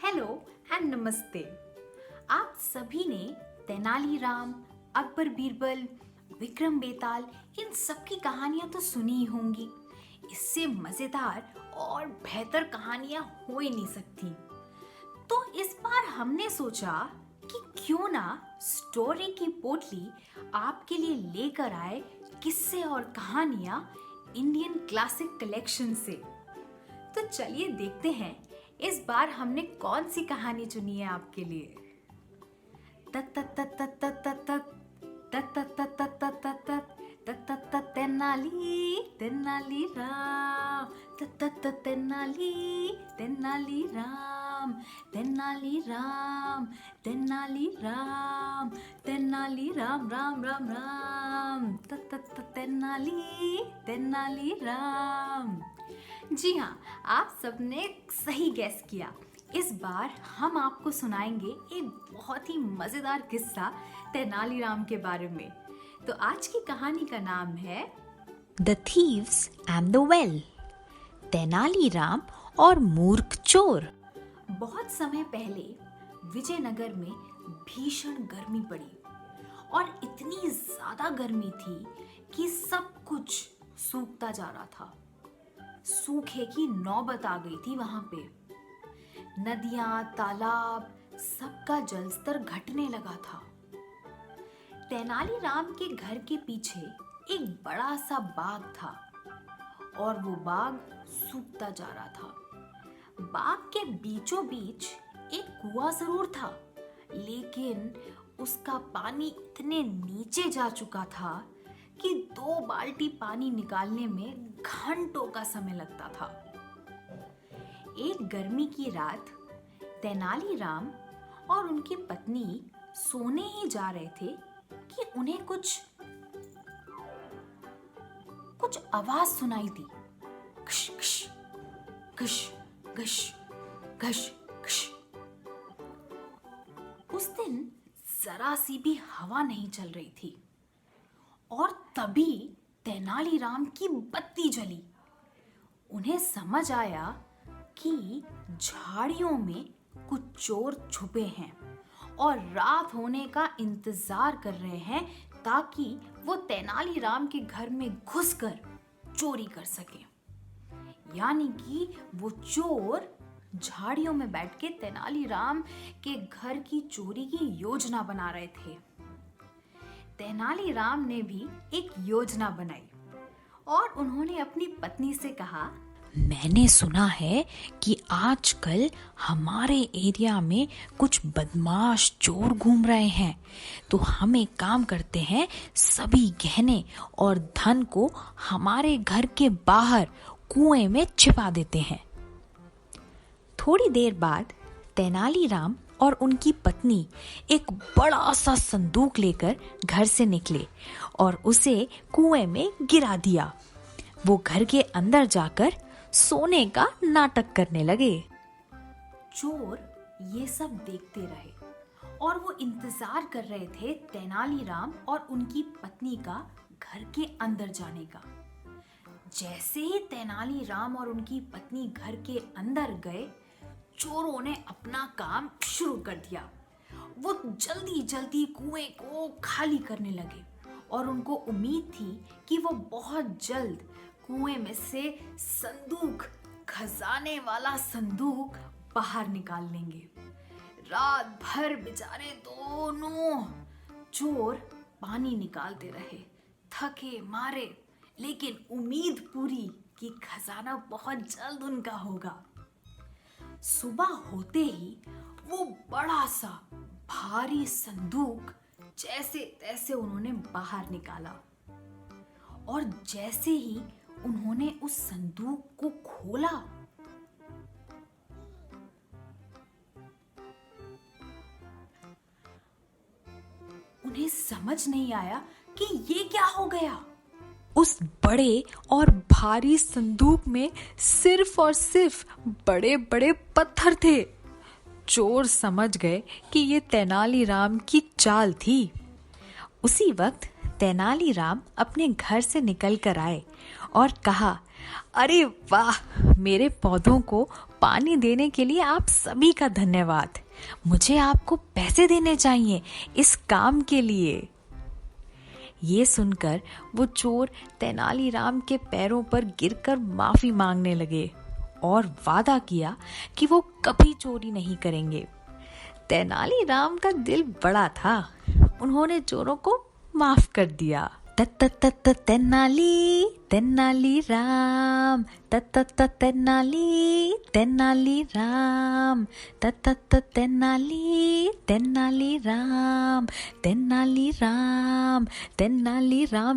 Hello and नमस्ते। आप सभी ने तेनालीराम, अकबर बीरबल, विक्रम बेताल इन सब की कहानियां तो सुनी ही होंगी। इससे मजेदार और बेहतर कहानियां हो ही नहीं सकती। तो इस बार हमने सोचा कि क्यों ना स्टोरी की पोटली आपके लिए लेकर आए किस्से और कहानियां इंडियन क्लासिक कलेक्शन से। तो चलिए देखते हैं इस बार हमने कौन सी कहानी चुनी है आपके लिए। तत तत तत तत तत तत तत तत तत तत तत तत तत तत तत तेनाली तेनाली राम तत तत तत तेनाली तेनाली राम तेनाली राम तेनाली राम तेनाली राम राम राम राम तत तत तत तेनाली तेनाली राम। जी हाँ, आप सबने सही गैस किया। इस बार हम आपको सुनाएंगे एक बहुत ही मजेदार किस्सा तेनालीराम के बारे में। तो आज की कहानी का नाम है the thieves and the well, Tenaliram और मूर्ख चोर। बहुत समय पहले विजयनगर में भीषण गर्मी पड़ी और इतनी ज्यादा गर्मी थी कि सब कुछ सूखता जा रहा था। सूखे की नौबत आ गई थी वहां पे। नदियां, तालाब, सबका जलस्तर घटने लगा था। तेनालीराम के घर के पीछे एक बड़ा सा बाग था और वो बाग सूखता जा रहा था। बाग के बीचों बीच एक कुआं जरूर था, लेकिन उसका पानी इतने नीचे जा चुका था कि 2 बाल्टी पानी निकालने में घंटों का समय लगता था। एक गर्मी की रात तेनालीराम और उनकी पत्नी सोने ही जा रहे थे कि उन्हें कुछ आवाज सुनाई दी। खश खश खश खश खश खश। उस दिन जरा सी भी हवा नहीं चल रही थी और तभी तेनालीराम की बत्ती जली। उन्हें समझ आया कि झाड़ियों में कुछ चोर छुपे हैं और रात होने का इंतजार कर रहे हैं ताकि वो तेनालीराम के घर में घुसकर चोरी कर सके। यानी कि वो चोर झाड़ियों में बैठ के तेनालीराम के घर की चोरी की योजना बना रहे थे। तेनालीराम ने भी एक योजना बनाई और उन्होंने अपनी पत्नी से कहा, मैंने सुना है कि आजकल हमारे एरिया में कुछ बदमाश चोर घूम रहे हैं, तो हम एक काम करते हैं, सभी गहने और धन को हमारे घर के बाहर कुएं में छिपा देते हैं। थोड़ी देर बाद तेनालीराम और उनकी पत्नी एक बड़ा सा संदूक लेकर घर से निकले और उसे कुएं में गिरा दिया। वो घर के अंदर जाकर सोने का नाटक करने लगे। चोर ये सब देखते रहे और वो इंतजार कर रहे थे तेनालीराम और उनकी पत्नी का घर के अंदर जाने का। जैसे ही तेनालीराम और उनकी पत्नी घर के अंदर गए, चोरों ने अपना काम शुरू कर दिया। वो जल्दी जल्दी कुएं को खाली करने लगे और उनको उम्मीद थी कि वो बहुत जल्द कुएं में से संदूक, खजाने वाला संदूक बाहर निकाल लेंगे। रात भर बेचारे दोनों चोर पानी निकालते रहे, थके मारे, लेकिन उम्मीद पूरी कि खजाना बहुत जल्द उनका होगा। सुबह होते ही वो बड़ा सा भारी संदूक जैसे तैसे उन्होंने बाहर निकाला और जैसे ही उन्होंने उस संदूक को खोला, उन्हें समझ नहीं आया कि ये क्या हो गया। उस बड़े और भारी संदूक में सिर्फ और सिर्फ बड़े बड़े पत्थर थे। चोर समझ गए कि ये तेनालीराम की चाल थी। उसी वक्त तेनालीराम अपने घर से निकल कर आए और कहा, अरे वाह, मेरे पौधों को पानी देने के लिए आप सभी का धन्यवाद। मुझे आपको पैसे देने चाहिए इस काम के लिए। ये सुनकर वो चोर तेनालीराम के पैरों पर गिरकर माफी मांगने लगे और वादा किया कि वो कभी चोरी नहीं करेंगे। तेनालीराम का दिल बड़ा था, उन्होंने चोरों को माफ कर दिया। तेनाली तेनाली राम, तेनाली तेनाली राम, तेनाली तेनाली राम, तेनाली राम तेनाली राम।